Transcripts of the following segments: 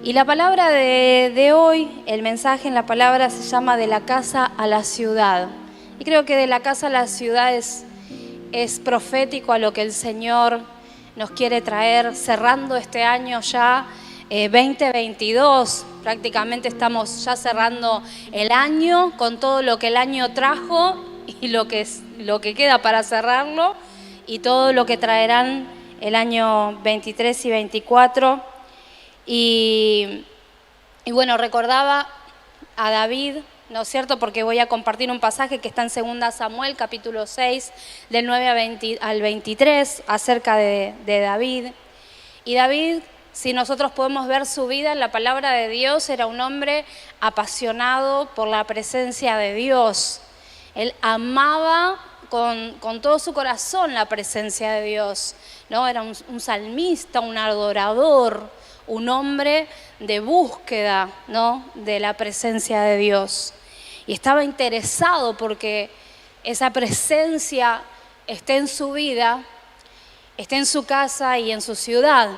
Y la palabra de hoy, el mensaje en la palabra se llama de la casa a la ciudad. Y creo que de la casa a la ciudad es profético a lo que el Señor nos quiere traer, cerrando este año ya 2022. Prácticamente estamos ya cerrando el año con todo lo que el año trajo y lo que queda para cerrarlo y todo lo que traerán el año 23 y 24. Y bueno, recordaba a David, ¿no es cierto? Porque voy a compartir un pasaje que está en 2 Samuel, capítulo 6, del 9 al 23, acerca de David. Y David, si nosotros podemos ver su vida en la palabra de Dios, era un hombre apasionado por la presencia de Dios. Él amaba con todo su corazón la presencia de Dios, ¿no? Era un salmista, un adorador, un hombre de búsqueda, ¿no?, de la presencia de Dios. Y estaba interesado porque esa presencia esté en su vida, esté en su casa y en su ciudad.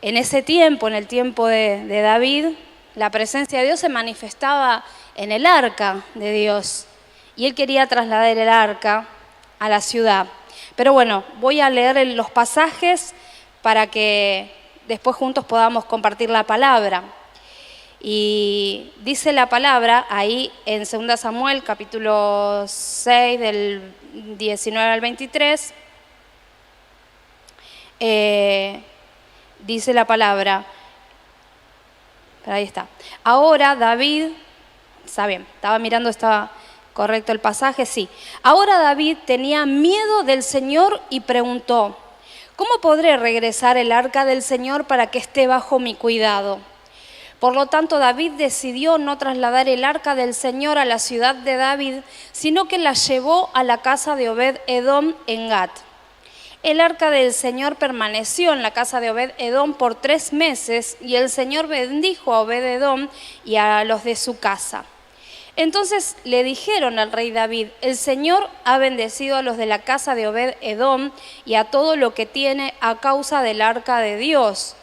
En ese tiempo, en el tiempo de David, la presencia de Dios se manifestaba en el arca de Dios. Y él quería trasladar el arca a la ciudad. Pero bueno, voy a leer los pasajes para que después juntos podamos compartir la palabra. Y dice la palabra ahí en 2 Samuel, capítulo 6, del 19 al 23, dice la palabra, ahí está. Ahora David, está bien, estaba mirando, estaba correcto el pasaje, sí. Ahora David tenía miedo del Señor y preguntó: ¿cómo podré regresar el arca del Señor para que esté bajo mi cuidado? Por lo tanto, David decidió no trasladar el arca del Señor a la ciudad de David, sino que la llevó a la casa de Obed-Edom en Gat. El arca del Señor permaneció en la casa de Obed-Edom por 3 meses, y el Señor bendijo a Obed-Edom y a los de su casa. Entonces le dijeron al rey David: el Señor ha bendecido a los de la casa de Obed-Edom y a todo lo que tiene a causa del arca de Dios.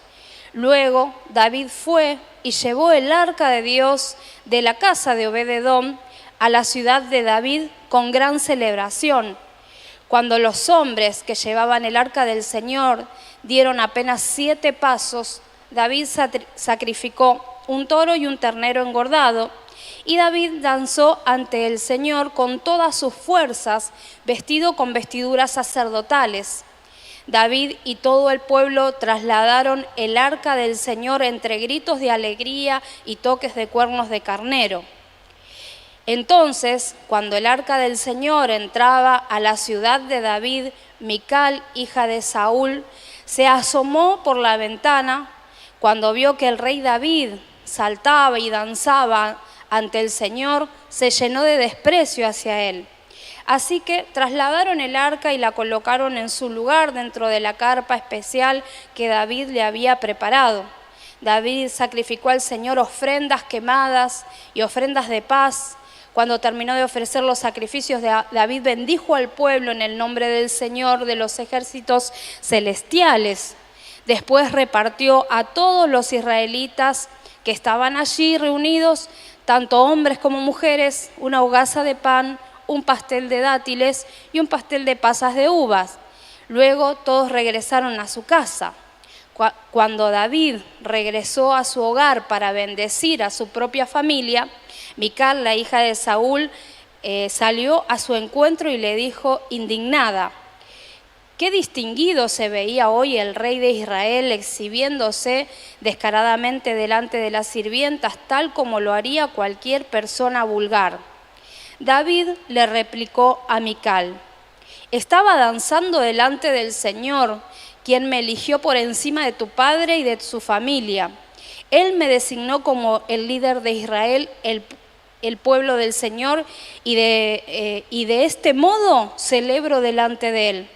Luego David fue y llevó el arca de Dios de la casa de Obed-Edom a la ciudad de David con gran celebración. Cuando los hombres que llevaban el arca del Señor dieron apenas 7 pasos, David sacrificó un toro y un ternero engordado. Y David danzó ante el Señor con todas sus fuerzas, vestido con vestiduras sacerdotales. David y todo el pueblo trasladaron el arca del Señor entre gritos de alegría y toques de cuernos de carnero. Entonces, cuando el arca del Señor entraba a la ciudad de David, Mical, hija de Saúl, se asomó por la ventana. Cuando vio que el rey David saltaba y danzaba ante el Señor, se llenó de desprecio hacia él. Así que trasladaron el arca y la colocaron en su lugar dentro de la carpa especial que David le había preparado. David sacrificó al Señor ofrendas quemadas y ofrendas de paz. Cuando terminó de ofrecer los sacrificios, David bendijo al pueblo en el nombre del Señor de los ejércitos celestiales. Después repartió a todos los israelitas que estaban allí reunidos, tanto hombres como mujeres, una hogaza de pan, un pastel de dátiles y un pastel de pasas de uvas. Luego todos regresaron a su casa. Cuando David regresó a su hogar para bendecir a su propia familia, Mical, la hija de Saúl, salió a su encuentro y le dijo indignada: «Qué distinguido se veía hoy el rey de Israel exhibiéndose descaradamente delante de las sirvientas, tal como lo haría cualquier persona vulgar». David le replicó a Mical: «Estaba danzando delante del Señor, quien me eligió por encima de tu padre y de su familia. Él me designó como el líder de Israel, el pueblo del Señor, y de este modo celebro delante de él.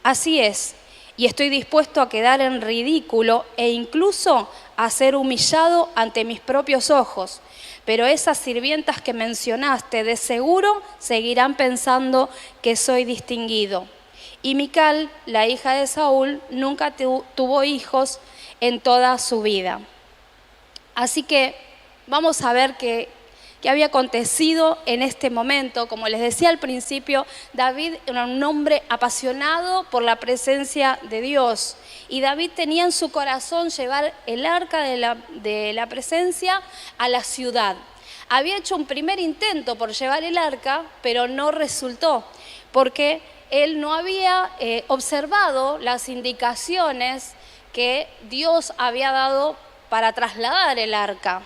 Así es, y estoy dispuesto a quedar en ridículo e incluso a ser humillado ante mis propios ojos. Pero esas sirvientas que mencionaste de seguro seguirán pensando que soy distinguido». Y Mical, la hija de Saúl, nunca tuvo hijos en toda su vida. Así que vamos a ver qué había acontecido en este momento. Como les decía al principio, David era un hombre apasionado por la presencia de Dios. Y David tenía en su corazón llevar el arca de la presencia a la ciudad. Había hecho un primer intento por llevar el arca, pero no resultó, porque él no había observado las indicaciones que Dios había dado para trasladar el arca.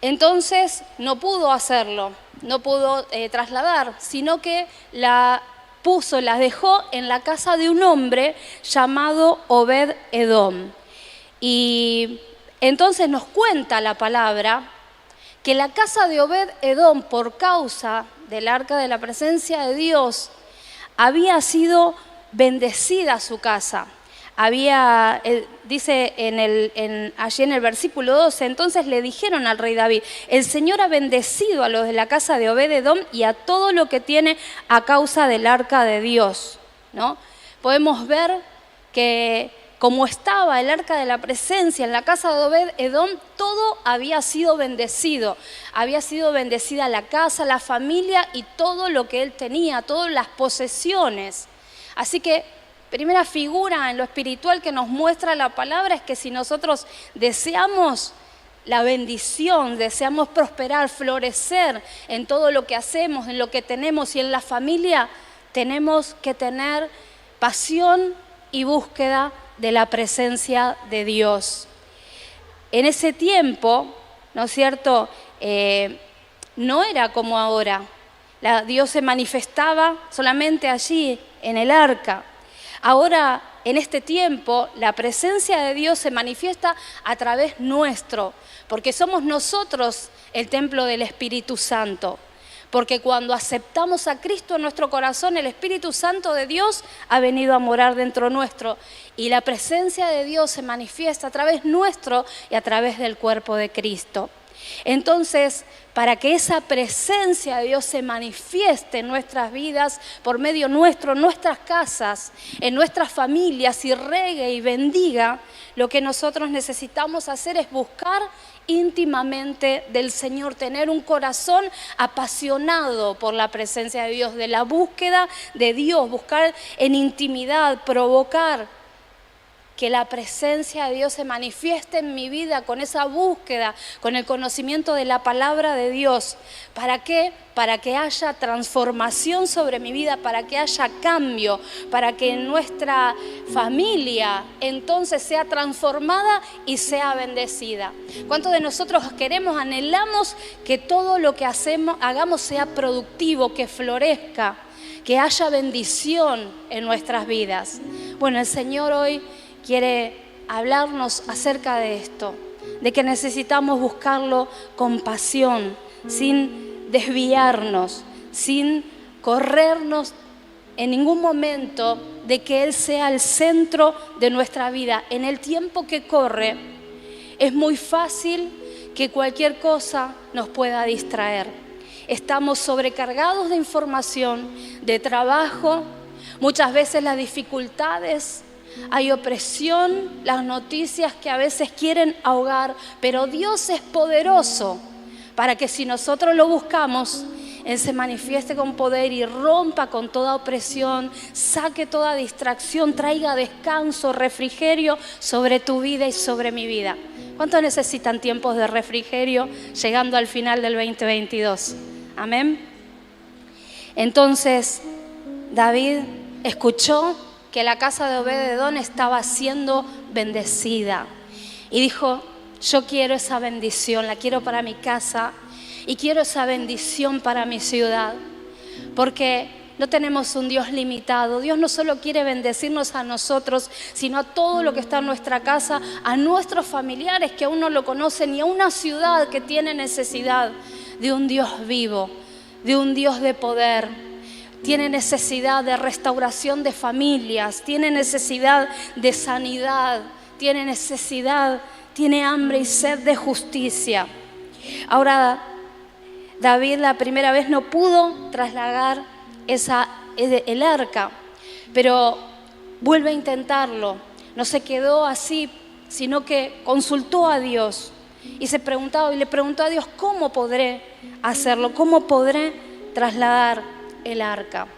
Entonces no pudo hacerlo, no pudo trasladar, sino que la dejó en la casa de un hombre llamado Obed-Edom. Y entonces nos cuenta la palabra que la casa de Obed-Edom, por causa del arca de la presencia de Dios, había sido bendecida su casa. Dice allí en el versículo 12, entonces le dijeron al rey David, el Señor ha bendecido a los de la casa de Obed-Edom y a todo lo que tiene a causa del arca de Dios, ¿no? Podemos ver que como estaba el arca de la presencia en la casa de Obed-Edom, todo había sido bendecido. Había sido bendecida la casa, la familia y todo lo que él tenía, todas las posesiones. Así que primera figura en lo espiritual que nos muestra la palabra es que si nosotros deseamos la bendición, deseamos prosperar, florecer en todo lo que hacemos, en lo que tenemos y en la familia, tenemos que tener pasión y búsqueda de la presencia de Dios. En ese tiempo, ¿no es cierto?, no era como ahora. Dios se manifestaba solamente allí en el arca. Ahora, en este tiempo, la presencia de Dios se manifiesta a través nuestro, porque somos nosotros el templo del Espíritu Santo. Porque cuando aceptamos a Cristo en nuestro corazón, el Espíritu Santo de Dios ha venido a morar dentro nuestro. Y la presencia de Dios se manifiesta a través nuestro y a través del cuerpo de Cristo. Entonces, para que esa presencia de Dios se manifieste en nuestras vidas, por medio nuestro, en nuestras casas, en nuestras familias y regue y bendiga, lo que nosotros necesitamos hacer es buscar íntimamente del Señor, tener un corazón apasionado por la presencia de Dios, de la búsqueda de Dios, buscar en intimidad, provocar que la presencia de Dios se manifieste en mi vida con esa búsqueda, con el conocimiento de la palabra de Dios. ¿Para qué? Para que haya transformación sobre mi vida, para que haya cambio, para que nuestra familia entonces sea transformada y sea bendecida. ¿Cuántos de nosotros queremos, anhelamos que todo lo que hagamos sea productivo, que florezca, que haya bendición en nuestras vidas? Bueno, el Señor hoy quiere hablarnos acerca de esto, de que necesitamos buscarlo con pasión, sin desviarnos, sin corrernos en ningún momento de que Él sea el centro de nuestra vida. En el tiempo que corre, es muy fácil que cualquier cosa nos pueda distraer. Estamos sobrecargados de información, de trabajo, muchas veces las dificultades. Hay opresión, las noticias que a veces quieren ahogar, pero Dios es poderoso para que si nosotros lo buscamos, Él se manifieste con poder y rompa con toda opresión, saque toda distracción, traiga descanso, refrigerio sobre tu vida y sobre mi vida. ¿Cuántos necesitan tiempos de refrigerio llegando al final del 2022? Amén. Entonces, David escuchó que la casa de Obed-Edom estaba siendo bendecida. Y dijo, yo quiero esa bendición, la quiero para mi casa y quiero esa bendición para mi ciudad. Porque no tenemos un Dios limitado. Dios no solo quiere bendecirnos a nosotros, sino a todo lo que está en nuestra casa, a nuestros familiares que aún no lo conocen y a una ciudad que tiene necesidad de un Dios vivo, de un Dios de poder. Tiene necesidad de restauración de familias, tiene necesidad de sanidad, tiene hambre y sed de justicia. Ahora, David la primera vez no pudo trasladar el arca, pero vuelve a intentarlo. No se quedó así sino que consultó a Dios y le preguntó a Dios, ¿cómo podré hacerlo? ¿Cómo podré trasladar el arca?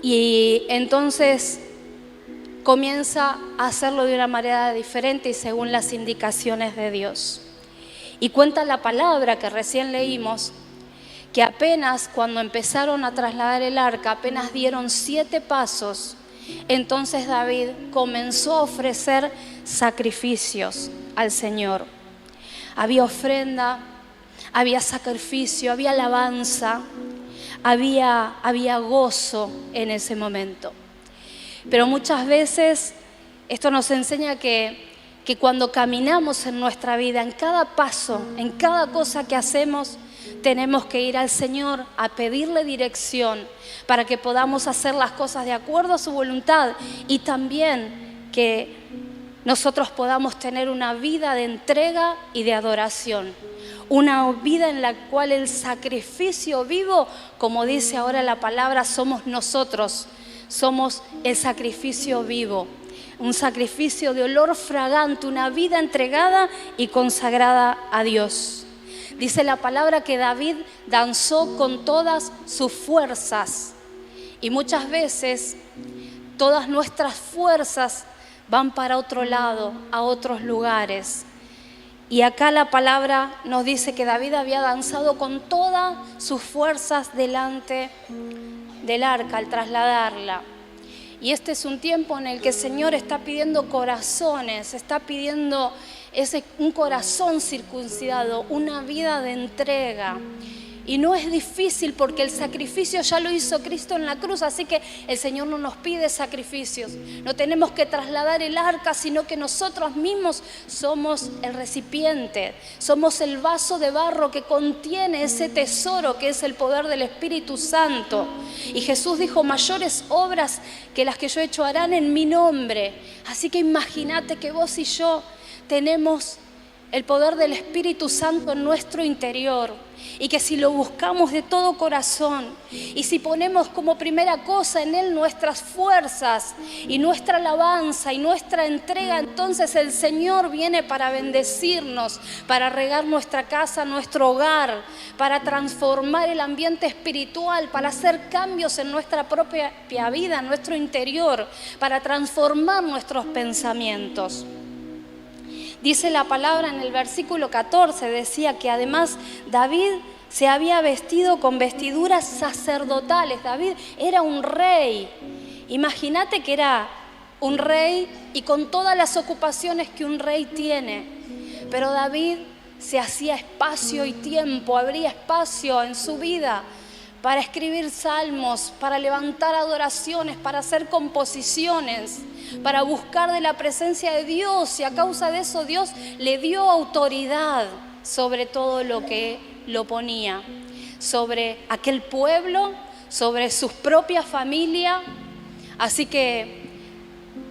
Y entonces comienza a hacerlo de una manera diferente y según las indicaciones de Dios. Y cuenta la palabra que recién leímos, que apenas cuando empezaron a trasladar el arca, apenas dieron 7 pasos, entonces David comenzó a ofrecer sacrificios al Señor. Había ofrenda, había sacrificio, había alabanza, había gozo en ese momento. Pero muchas veces esto nos enseña que cuando caminamos en nuestra vida, en cada paso, en cada cosa que hacemos, tenemos que ir al Señor a pedirle dirección para que podamos hacer las cosas de acuerdo a su voluntad y también que nosotros podamos tener una vida de entrega y de adoración. Una vida en la cual el sacrificio vivo, como dice ahora la palabra, somos nosotros. Somos el sacrificio vivo. Un sacrificio de olor fragante, una vida entregada y consagrada a Dios. Dice la palabra que David danzó con todas sus fuerzas. Y muchas veces todas nuestras fuerzas van para otro lado, a otros lugares. Y acá la palabra nos dice que David había danzado con todas sus fuerzas delante del arca al trasladarla. Y este es un tiempo en el que el Señor está pidiendo corazones, está pidiendo un corazón circuncidado, una vida de entrega. Y no es difícil porque el sacrificio ya lo hizo Cristo en la cruz, así que el Señor no nos pide sacrificios. No tenemos que trasladar el arca, sino que nosotros mismos somos el recipiente, somos el vaso de barro que contiene ese tesoro que es el poder del Espíritu Santo. Y Jesús dijo, mayores obras que las que yo he hecho harán en mi nombre. Así que imagínate que vos y yo tenemos el poder del Espíritu Santo en nuestro interior y que si lo buscamos de todo corazón y si ponemos como primera cosa en Él nuestras fuerzas y nuestra alabanza y nuestra entrega, entonces el Señor viene para bendecirnos, para regar nuestra casa, nuestro hogar, para transformar el ambiente espiritual, para hacer cambios en nuestra propia vida, en nuestro interior, para transformar nuestros pensamientos. Dice la palabra en el versículo 14, decía que además David se había vestido con vestiduras sacerdotales. David era un rey. Imagínate que era un rey y con todas las ocupaciones que un rey tiene. Pero David se hacía espacio y tiempo, abría espacio en su vida para escribir salmos, para levantar adoraciones, para hacer composiciones, para buscar de la presencia de Dios, y a causa de eso Dios le dio autoridad sobre todo lo que lo ponía, sobre aquel pueblo, sobre su propia familia. Así que,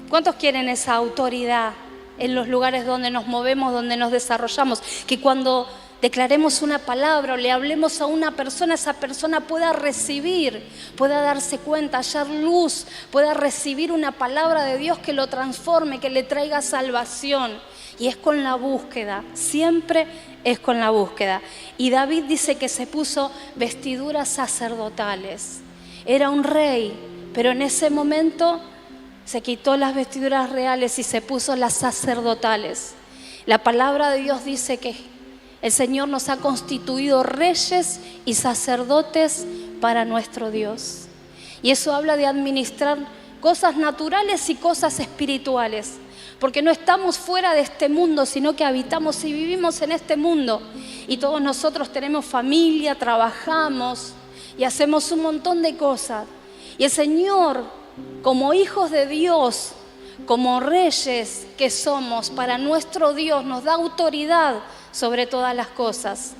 ¿cuántos quieren esa autoridad en los lugares donde nos movemos, donde nos desarrollamos? Que cuando declaremos una palabra o le hablemos a una persona, esa persona pueda recibir, pueda darse cuenta, hallar luz, pueda recibir una palabra de Dios que lo transforme, que le traiga salvación. Y es con la búsqueda, siempre es con la búsqueda. Y David dice que se puso vestiduras sacerdotales. Era un rey, pero en ese momento se quitó las vestiduras reales y se puso las sacerdotales. La palabra de Dios dice que el Señor nos ha constituido reyes y sacerdotes para nuestro Dios. Y eso habla de administrar cosas naturales y cosas espirituales. Porque no estamos fuera de este mundo, sino que habitamos y vivimos en este mundo. Y todos nosotros tenemos familia, trabajamos y hacemos un montón de cosas. Y el Señor, como hijos de Dios, como reyes que somos para nuestro Dios, nos da autoridad sobre todas las cosas,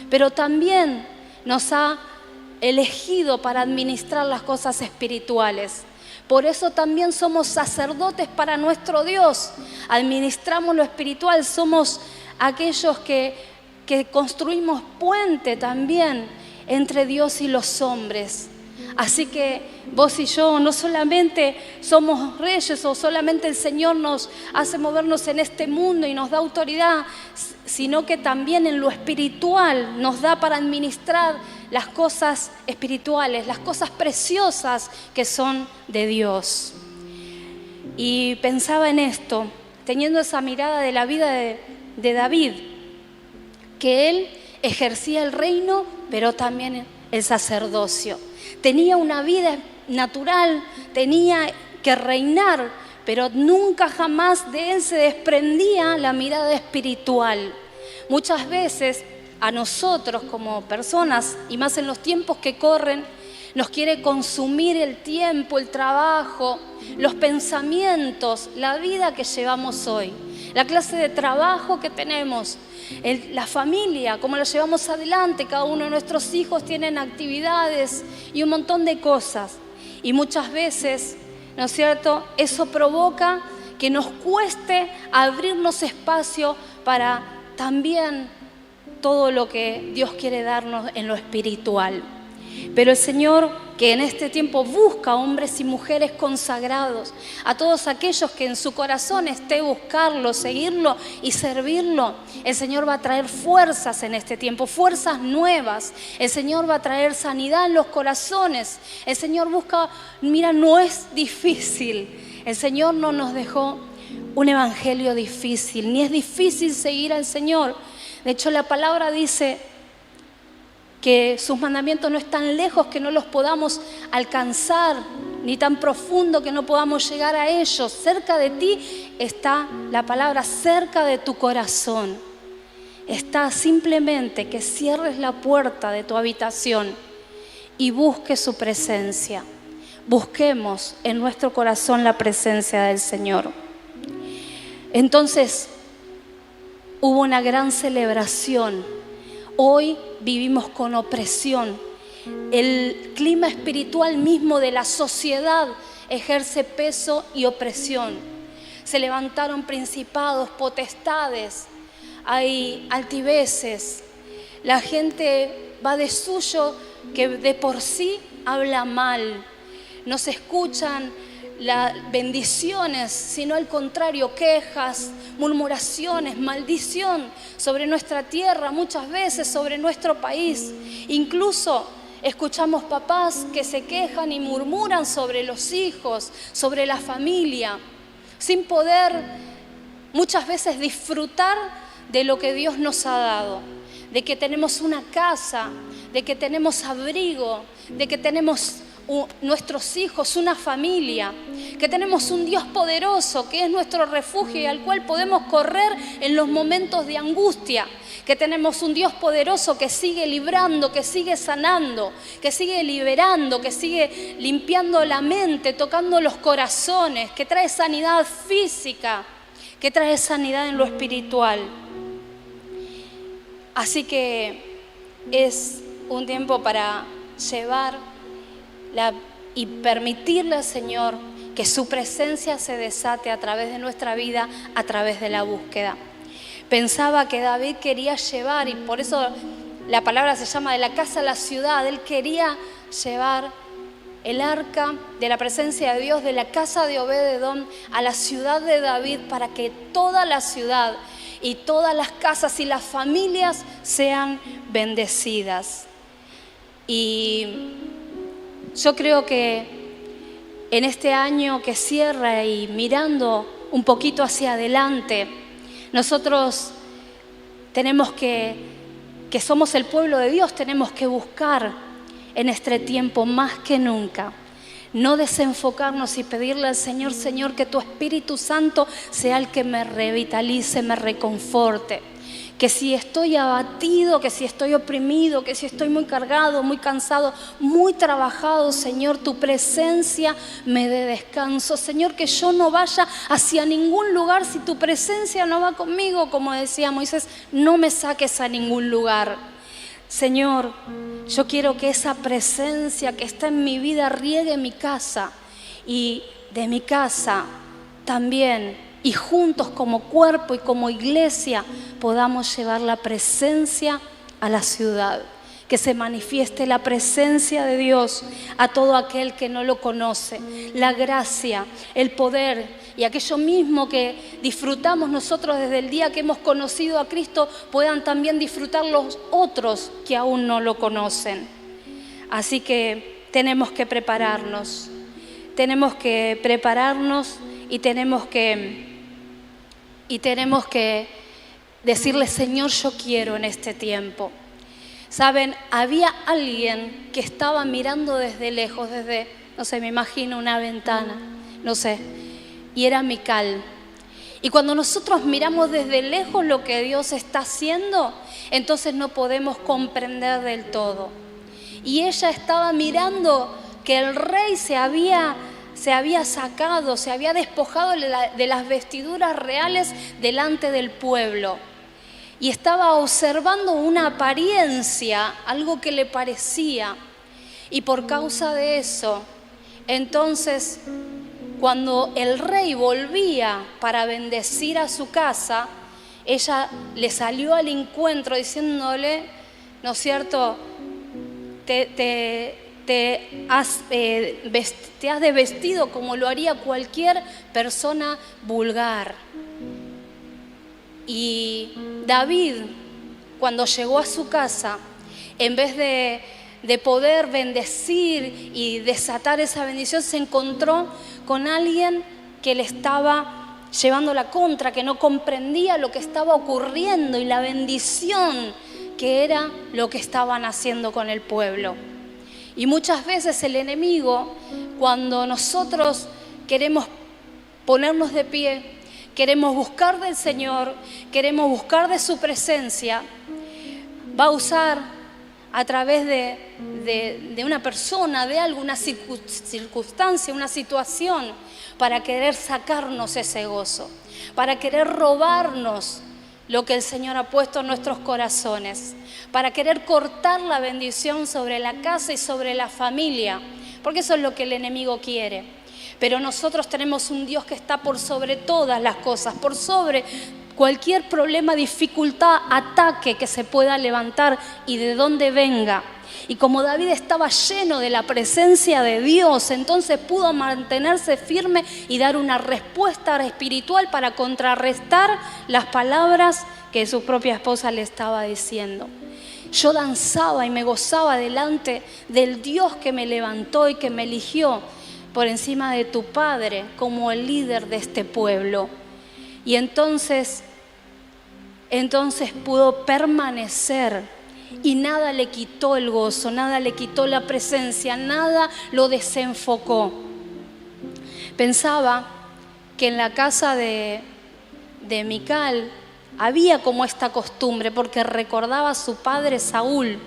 pero también nos ha elegido para administrar las cosas espirituales. Por eso también somos sacerdotes para nuestro Dios, administramos lo espiritual, somos aquellos que construimos puente también entre Dios y los hombres. Así que vos y yo no solamente somos reyes o solamente el Señor nos hace movernos en este mundo y nos da autoridad, sino que también en lo espiritual nos da para administrar las cosas espirituales, las cosas preciosas que son de Dios. Y pensaba en esto, teniendo esa mirada de la vida de David, que él ejercía el reino, pero también el sacerdocio. Tenía una vida natural, tenía que reinar, pero nunca jamás de él se desprendía la mirada espiritual. Muchas veces a nosotros como personas, y más en los tiempos que corren, nos quiere consumir el tiempo, el trabajo, los pensamientos, la vida que llevamos hoy, la clase de trabajo que tenemos, la familia, cómo la llevamos adelante. Cada uno de nuestros hijos tienen actividades y un montón de cosas. Y muchas veces, ¿no es cierto?, eso provoca que nos cueste abrirnos espacio para también todo lo que Dios quiere darnos en lo espiritual. Pero el Señor, que en este tiempo busca hombres y mujeres consagrados, a todos aquellos que en su corazón esté buscarlo, seguirlo y servirlo, el Señor va a traer fuerzas en este tiempo, fuerzas nuevas. El Señor va a traer sanidad en los corazones. El Señor busca, mira, no es difícil. El Señor no nos dejó un evangelio difícil, ni es difícil seguir al Señor. De hecho, la palabra dice que sus mandamientos no están lejos, que no los podamos alcanzar, ni tan profundo que no podamos llegar a ellos. Cerca de ti está la palabra, cerca de tu corazón. Está simplemente que cierres la puerta de tu habitación y busques su presencia. Busquemos en nuestro corazón la presencia del Señor. Entonces, hubo una gran celebración. Hoy vivimos con opresión. El clima espiritual mismo de la sociedad ejerce peso y opresión. Se levantaron principados, potestades, hay altiveces. La gente va de suyo que de por sí habla mal. No se escuchan las bendiciones, sino al contrario, quejas, murmuraciones, maldición sobre nuestra tierra, muchas veces sobre nuestro país. Incluso escuchamos papás que se quejan y murmuran sobre los hijos, sobre la familia, sin poder muchas veces disfrutar de lo que Dios nos ha dado, de que tenemos una casa, de que tenemos abrigo, de que tenemos nuestros hijos, una familia, que tenemos un Dios poderoso que es nuestro refugio y al cual podemos correr en los momentos de angustia, que tenemos un Dios poderoso que sigue librando, que sigue sanando, que sigue liberando, que sigue limpiando la mente, tocando los corazones, que trae sanidad física, que trae sanidad en lo espiritual. Así que es un tiempo para llevar y permitirle al Señor que su presencia se desate a través de nuestra vida, a través de la búsqueda. Pensaba que David quería llevar, y por eso la palabra se llama de la casa a la ciudad, él quería llevar el arca de la presencia de Dios de la casa de Obed-edom a la ciudad de David, para que toda la ciudad y todas las casas y las familias sean bendecidas. Y yo creo que en este año que cierra y mirando un poquito hacia adelante, nosotros tenemos que somos el pueblo de Dios, tenemos que buscar en este tiempo más que nunca, no desenfocarnos y pedirle al Señor, Señor, que tu Espíritu Santo sea el que me revitalice, me reconforte. Que si estoy abatido, que si estoy oprimido, que si estoy muy cargado, muy cansado, muy trabajado, Señor, tu presencia me dé descanso. Señor, que yo no vaya hacia ningún lugar si tu presencia no va conmigo. Como decía Moisés, no me saques a ningún lugar. Señor, yo quiero que esa presencia que está en mi vida riegue mi casa, y de mi casa también, y juntos como cuerpo y como iglesia podamos llevar la presencia a la ciudad. que se manifieste la presencia de Dios a todo aquel que no lo conoce. La gracia, el poder y aquello mismo que disfrutamos nosotros desde el día que hemos conocido a Cristo, puedan también disfrutar los otros que aún no lo conocen. Así que tenemos que prepararnos. Tenemos que prepararnos y tenemos que decirle: Señor, yo quiero en este tiempo. Saben, había alguien que estaba mirando desde lejos, desde, no sé, me imagino una ventana, no sé, y era Mical. Y cuando nosotros miramos desde lejos lo que Dios está haciendo, entonces no podemos comprender del todo. Y ella estaba mirando que el rey se había sacado, se había despojado de las vestiduras reales delante del pueblo. Y estaba observando una apariencia, algo que le parecía. Y por causa de eso, entonces, cuando el rey volvía para bendecir a su casa, ella le salió al encuentro diciéndole, ¿no es cierto?, te has de vestido como lo haría cualquier persona vulgar. Y David, cuando llegó a su casa, en vez de poder bendecir y desatar esa bendición, se encontró con alguien que le estaba llevando la contra, que no comprendía lo que estaba ocurriendo y la bendición que era lo que estaban haciendo con el pueblo. Y muchas veces el enemigo, cuando nosotros queremos ponernos de pie, queremos buscar del Señor, queremos buscar de su presencia, va a usar a través de una persona, de alguna circunstancia, una situación, para querer sacarnos ese gozo, para querer robarnos lo que el Señor ha puesto en nuestros corazones, para querer cortar la bendición sobre la casa y sobre la familia, porque eso es lo que el enemigo quiere. Pero nosotros tenemos un Dios que está por sobre todas las cosas, por sobre cualquier problema, dificultad, ataque que se pueda levantar y de dónde venga. Y como David estaba lleno de la presencia de Dios, entonces pudo mantenerse firme y dar una respuesta espiritual para contrarrestar las palabras que su propia esposa le estaba diciendo. Yo danzaba y me gozaba delante del Dios que me levantó y que me eligió por encima de tu padre como el líder de este pueblo. Y entonces pudo permanecer y nada le quitó el gozo, nada le quitó la presencia, nada lo desenfocó. Pensaba que en la casa de Mical había como esta costumbre, porque recordaba a su padre Saúl.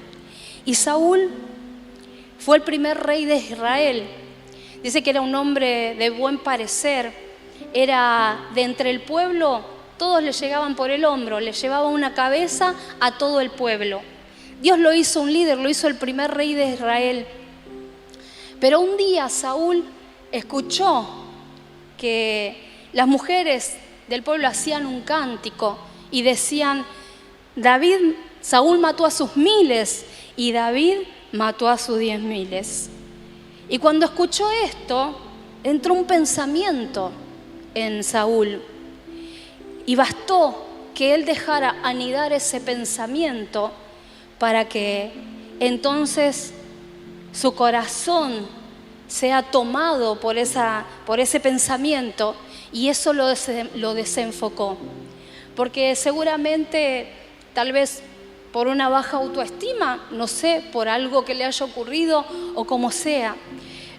Y Saúl fue el primer rey de Israel. Dice que era un hombre de buen parecer, era de entre el pueblo, todos le llegaban por el hombro, le llevaba una cabeza a todo el pueblo. Dios lo hizo un líder, lo hizo el primer rey de Israel. Pero un día Saúl escuchó que las mujeres del pueblo hacían un cántico y decían: Saúl mató a sus miles y David mató a sus 10.000. Y cuando escuchó esto, entró un pensamiento en Saúl. Y bastó que él dejara anidar ese pensamiento para que entonces su corazón sea tomado por ese pensamiento, y eso lo desenfocó. Porque seguramente, tal vez por una baja autoestima, no sé, por algo que le haya ocurrido o como sea.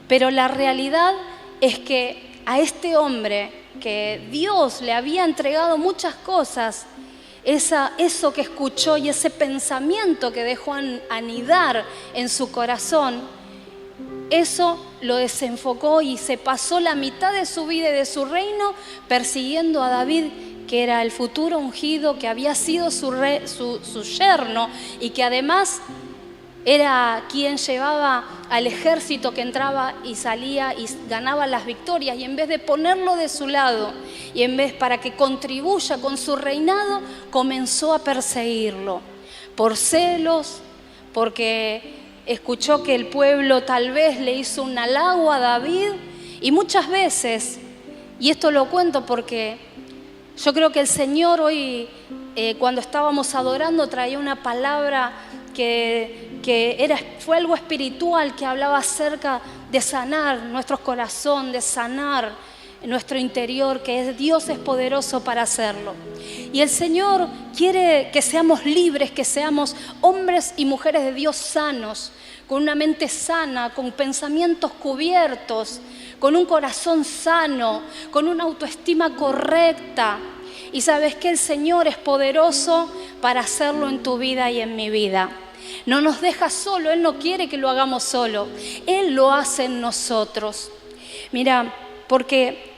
Pero la realidad es que a este hombre, que Dios le había entregado muchas cosas, eso que escuchó y ese pensamiento que dejó anidar en su corazón, eso lo desenfocó y se pasó la mitad de su vida y de su reino persiguiendo a David, que era el futuro ungido, que había sido su yerno, y que además era quien llevaba al ejército que entraba y salía y ganaba las victorias. Y en vez de ponerlo de su lado y en vez para que contribuya con su reinado, comenzó a perseguirlo por celos, porque escuchó que el pueblo tal vez le hizo un halago a David, y muchas veces, y esto lo cuento porque yo creo que el Señor hoy, cuando estábamos adorando, traía una palabra fue algo espiritual, que hablaba acerca de sanar nuestro corazón, de sanar nuestro interior, que Dios es poderoso para hacerlo. Y el Señor quiere que seamos libres, que seamos hombres y mujeres de Dios sanos, con una mente sana, con pensamientos cubiertos, con un corazón sano, con una autoestima correcta. Y sabes que el Señor es poderoso para hacerlo en tu vida y en mi vida. No nos deja solo, Él no quiere que lo hagamos solo. Él lo hace en nosotros. Mira, porque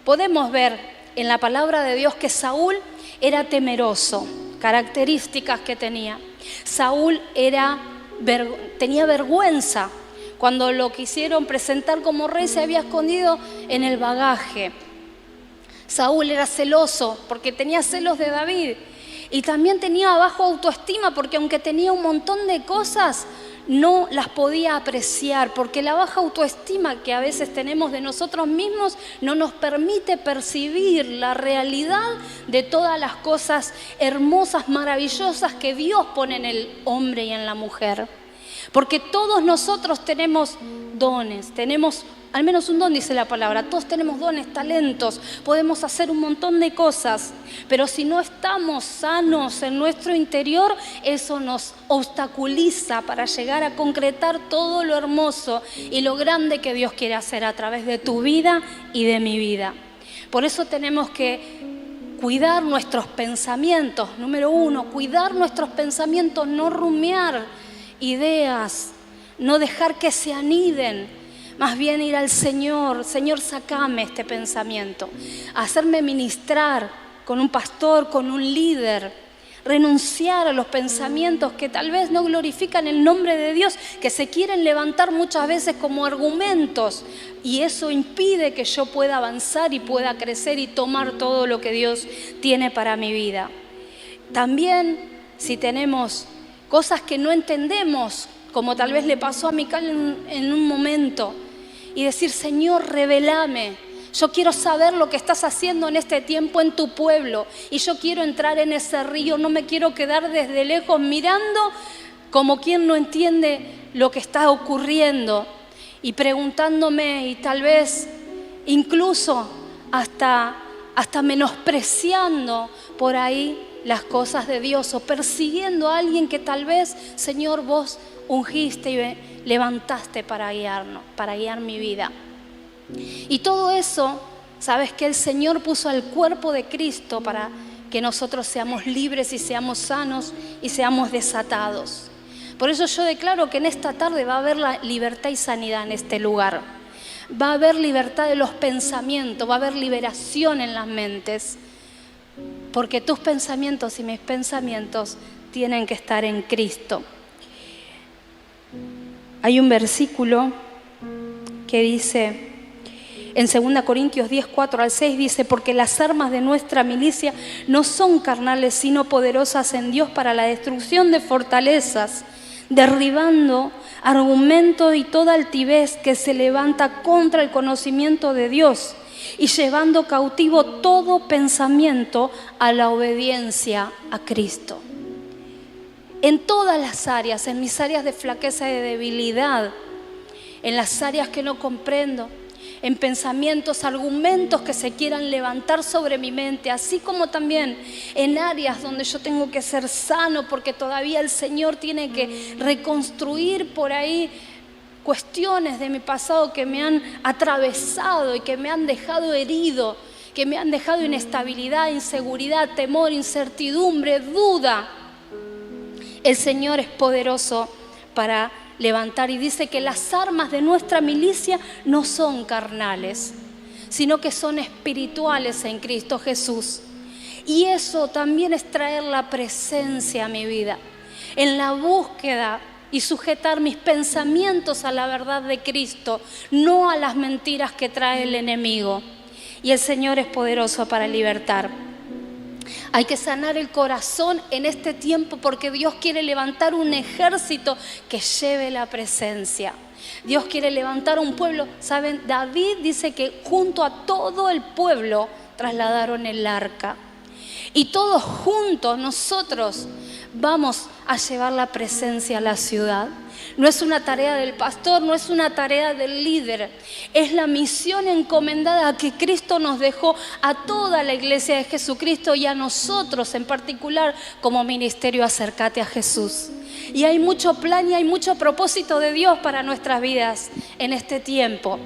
podemos ver en la palabra de Dios que Saúl era temeroso, características que tenía. Saúl tenía vergüenza. Cuando lo quisieron presentar como rey, se había escondido en el bagaje. Saúl era celoso porque tenía celos de David, y también tenía baja autoestima porque aunque tenía un montón de cosas, no las podía apreciar, porque la baja autoestima que a veces tenemos de nosotros mismos no nos permite percibir la realidad de todas las cosas hermosas, maravillosas que Dios pone en el hombre y en la mujer. Porque todos nosotros tenemos dones, tenemos al menos un don, dice la palabra. Todos tenemos dones, talentos, podemos hacer un montón de cosas, pero si no estamos sanos en nuestro interior, eso nos obstaculiza para llegar a concretar todo lo hermoso y lo grande que Dios quiere hacer a través de tu vida y de mi vida. Por eso tenemos que cuidar nuestros pensamientos. Número 1, cuidar nuestros pensamientos, no rumiar ideas, no dejar que se aniden. Más bien ir al Señor, Señor, sacame este pensamiento, hacerme ministrar con un pastor, con un líder, renunciar a los pensamientos que tal vez no glorifican el nombre de Dios, que se quieren levantar muchas veces como argumentos, y eso impide que yo pueda avanzar y pueda crecer y tomar todo lo que Dios tiene para mi vida. También, si tenemos cosas que no entendemos, como tal vez le pasó a Mical en un momento, y decir, Señor, revelame. Yo quiero saber lo que estás haciendo en este tiempo en tu pueblo, y yo quiero entrar en ese río, no me quiero quedar desde lejos mirando como quien no entiende lo que está ocurriendo, y preguntándome, y tal vez incluso hasta menospreciando por ahí las cosas de Dios, o persiguiendo a alguien que tal vez, Señor, vos ungiste y levantaste para guiar mi vida. Y todo eso, sabes que el Señor puso al cuerpo de Cristo para que nosotros seamos libres y seamos sanos y seamos desatados. Por eso yo declaro que en esta tarde va a haber la libertad y sanidad en este lugar. Va a haber libertad de los pensamientos, va a haber liberación en las mentes. Porque tus pensamientos y mis pensamientos tienen que estar en Cristo. Hay un versículo que dice, en 2 Corintios 10, 4 al 6, dice, porque las armas de nuestra milicia no son carnales, sino poderosas en Dios para la destrucción de fortalezas, derribando argumentos y toda altivez que se levanta contra el conocimiento de Dios, y llevando cautivo todo pensamiento a la obediencia a Cristo. En todas las áreas, en mis áreas de flaqueza y de debilidad, en las áreas que no comprendo, en pensamientos, argumentos que se quieran levantar sobre mi mente, así como también en áreas donde yo tengo que ser sano, porque todavía el Señor tiene que reconstruir por ahí cuestiones de mi pasado que me han atravesado y que me han dejado herido, que me han dejado inestabilidad, inseguridad, temor, incertidumbre, duda. El Señor es poderoso para levantar, y dice que las armas de nuestra milicia no son carnales, sino que son espirituales en Cristo Jesús. Y eso también es traer la presencia a mi vida, en la búsqueda y sujetar mis pensamientos a la verdad de Cristo, no a las mentiras que trae el enemigo. Y el Señor es poderoso para libertar. Hay que sanar el corazón en este tiempo porque Dios quiere levantar un ejército que lleve la presencia. Dios quiere levantar un pueblo. ¿Saben? David dice que junto a todo el pueblo trasladaron el arca. Y todos juntos nosotros vamos a llevar la presencia a la ciudad. No es una tarea del pastor, no es una tarea del líder. Es la misión encomendada que Cristo nos dejó a toda la iglesia de Jesucristo y a nosotros en particular como ministerio Acércate a Jesús. Y hay mucho plan y hay mucho propósito de Dios para nuestras vidas en este tiempo.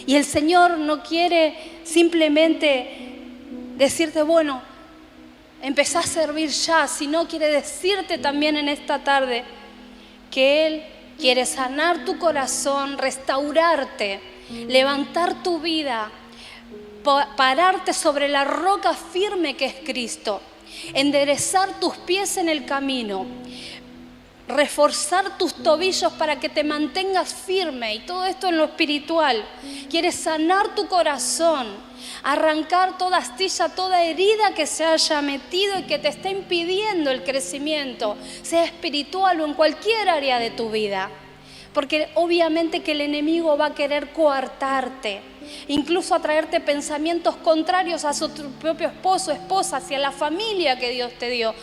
Y el Señor no quiere simplemente decirte, bueno, empezá a servir ya, sino quiere decirte también en esta tarde que Él quiere sanar tu corazón, restaurarte, levantar tu vida, pararte sobre la roca firme que es Cristo, enderezar tus pies en el camino, reforzar tus tobillos para que te mantengas firme, y todo esto en lo espiritual. Quiere sanar tu corazón, arrancar toda astilla, toda herida que se haya metido y que te está impidiendo el crecimiento, sea espiritual o en cualquier área de tu vida. Porque obviamente que el enemigo va a querer coartarte, incluso a traerte pensamientos contrarios a tu propio esposo, esposa, hacia la familia que Dios te dio,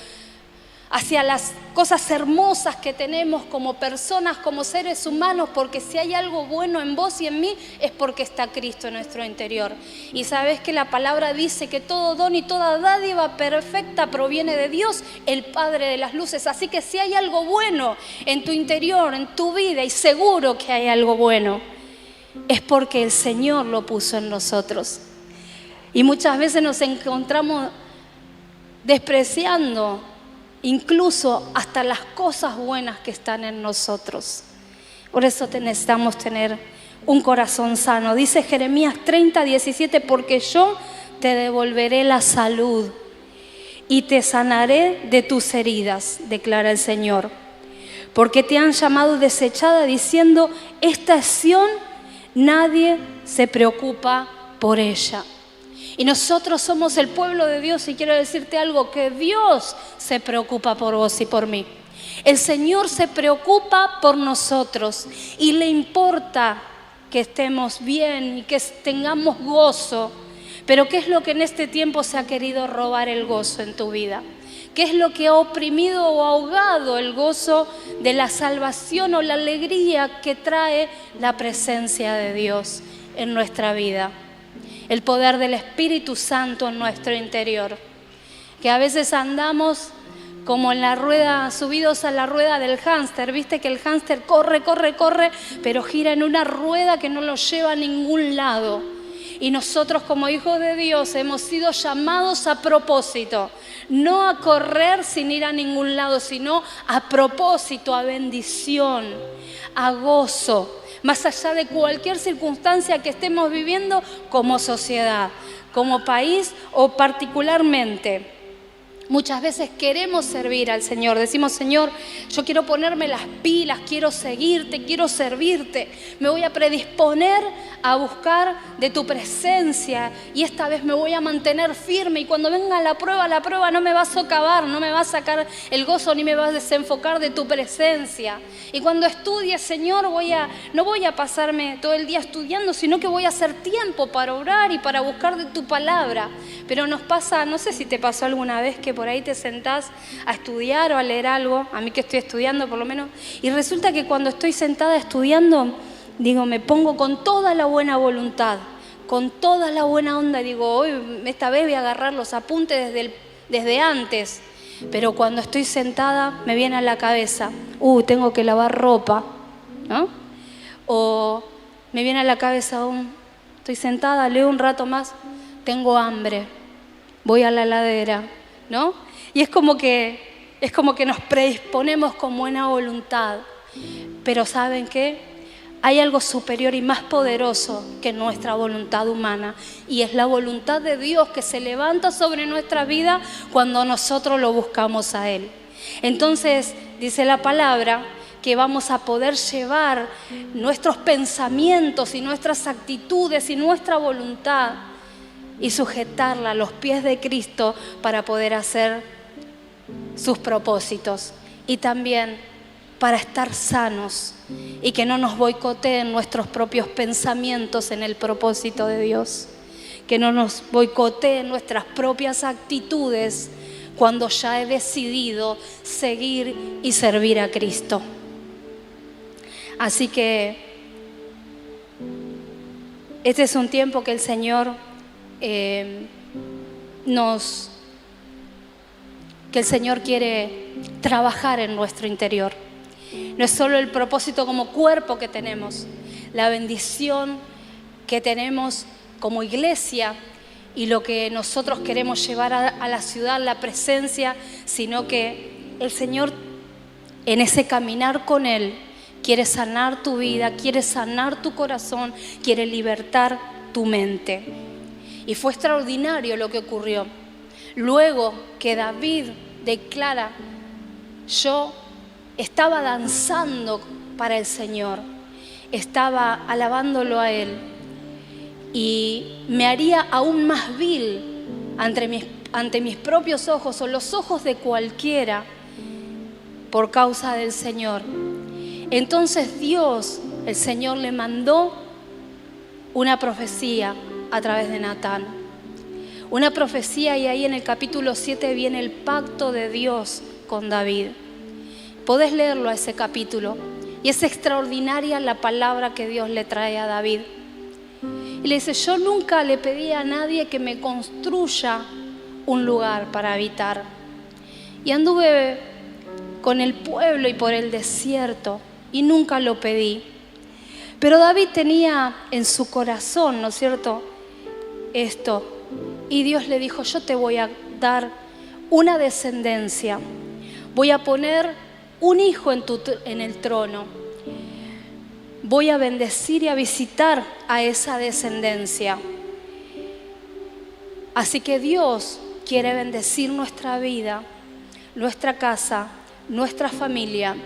hacia las cosas hermosas que tenemos como personas, como seres humanos, porque si hay algo bueno en vos y en mí es porque está Cristo en nuestro interior. Y sabes que la palabra dice que todo don y toda dádiva perfecta proviene de Dios, el Padre de las luces. Así que si hay algo bueno en tu interior, en tu vida, y seguro que hay algo bueno, es porque el Señor lo puso en nosotros. Y muchas veces nos encontramos despreciando incluso hasta las cosas buenas que están en nosotros. Por eso necesitamos tener un corazón sano. Dice Jeremías 30:17, porque yo te devolveré la salud y te sanaré de tus heridas, declara el Señor. Porque te han llamado desechada diciendo, esta es Sión, nadie se preocupa por ella. Y nosotros somos el pueblo de Dios y quiero decirte algo, que Dios se preocupa por vos y por mí. El Señor se preocupa por nosotros y le importa que estemos bien y que tengamos gozo. Pero ¿qué es lo que en este tiempo se ha querido robar el gozo en tu vida? ¿Qué es lo que ha oprimido o ahogado el gozo de la salvación o la alegría que trae la presencia de Dios en nuestra vida? El poder del Espíritu Santo en nuestro interior. Que a veces andamos como en la rueda, subidos a la rueda del hámster. Viste que el hámster corre, pero gira en una rueda que no lo lleva a ningún lado. Y nosotros como hijos de Dios hemos sido llamados a propósito. No a correr sin ir a ningún lado, sino a propósito, a bendición, a gozo. Más allá de cualquier circunstancia que estemos viviendo como sociedad, como país o particularmente. Muchas veces queremos servir al Señor. Decimos, Señor, yo quiero ponerme las pilas, quiero seguirte, quiero servirte. Me voy a predisponer a buscar de tu presencia y esta vez me voy a mantener firme. Y cuando venga la prueba no me va a socavar, no me va a sacar el gozo ni me va a desenfocar de tu presencia. Y cuando estudie, Señor, no voy a pasarme todo el día estudiando, sino que voy a hacer tiempo para orar y para buscar de tu palabra. Pero nos pasa, no sé si te pasó alguna vez que por ahí te sentás a estudiar o a leer algo, a mí que estoy estudiando por lo menos, y resulta que cuando estoy sentada estudiando, digo, me pongo con toda la buena voluntad, con toda la buena onda, digo, hoy esta vez voy a agarrar los apuntes desde antes, pero cuando estoy sentada me viene a la cabeza, tengo que lavar ropa, ¿no? O me viene a la cabeza, estoy sentada, leo un rato más, tengo hambre, voy a la heladera, ¿no? Y es como que nos predisponemos con buena voluntad. Pero ¿saben qué? Hay algo superior y más poderoso que nuestra voluntad humana. Y es la voluntad de Dios que se levanta sobre nuestra vida cuando nosotros lo buscamos a Él. Entonces, dice la palabra que vamos a poder llevar nuestros pensamientos y nuestras actitudes y nuestra voluntad y sujetarla a los pies de Cristo para poder hacer sus propósitos y también para estar sanos y que no nos boicoteen nuestros propios pensamientos en el propósito de Dios, que no nos boicoteen nuestras propias actitudes cuando ya he decidido seguir y servir a Cristo. Así que este es un tiempo que el Señor que el Señor quiere trabajar en nuestro interior. No es solo el propósito como cuerpo que tenemos, la bendición que tenemos como iglesia y lo que nosotros queremos llevar a la ciudad, la presencia, sino que el Señor en ese caminar con Él quiere sanar tu vida, quiere sanar tu corazón, quiere libertar tu mente. Y fue extraordinario lo que ocurrió. Luego que David declara, yo estaba danzando para el Señor, estaba alabándolo a Él y me haría aún más vil ante mis propios ojos o los ojos de cualquiera por causa del Señor. Entonces Dios, el Señor, le mandó una profecía a través de Natán. Una profecía, y ahí en el capítulo 7 viene el pacto de Dios con David. Podés leerlo a ese capítulo y es extraordinaria la palabra que Dios le trae a David. Y le dice, yo nunca le pedí a nadie que me construya un lugar para habitar. Y anduve con el pueblo y por el desierto y nunca lo pedí. Pero David tenía en su corazón, ¿no es cierto?, esto. Y Dios le dijo, yo te voy a dar una descendencia. Voy a poner un hijo en el trono. Voy a bendecir y a visitar a esa descendencia. Así que Dios quiere bendecir nuestra vida, nuestra casa, nuestra familia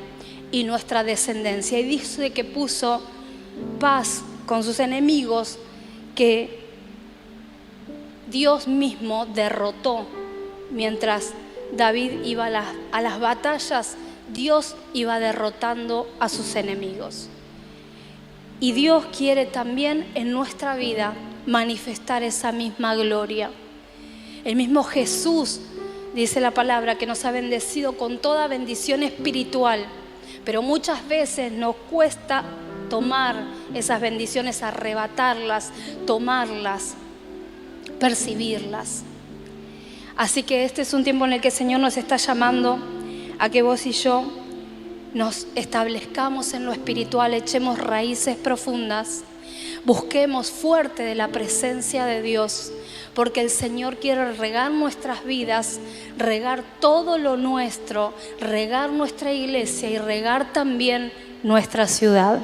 y nuestra descendencia. Y dice que puso paz con sus enemigos, que Dios mismo derrotó. Mientras David iba a las batallas, Dios iba derrotando a sus enemigos. Y Dios quiere también en nuestra vida manifestar esa misma gloria. El mismo Jesús, dice la palabra, que nos ha bendecido con toda bendición espiritual, pero muchas veces nos cuesta tomar esas bendiciones, arrebatarlas, tomarlas, percibirlas. Así que este es un tiempo en el que el Señor nos está llamando a que vos y yo nos establezcamos en lo espiritual, echemos raíces profundas, busquemos fuerte de la presencia de Dios, porque el Señor quiere regar nuestras vidas, regar todo lo nuestro, regar nuestra iglesia y regar también nuestra ciudad.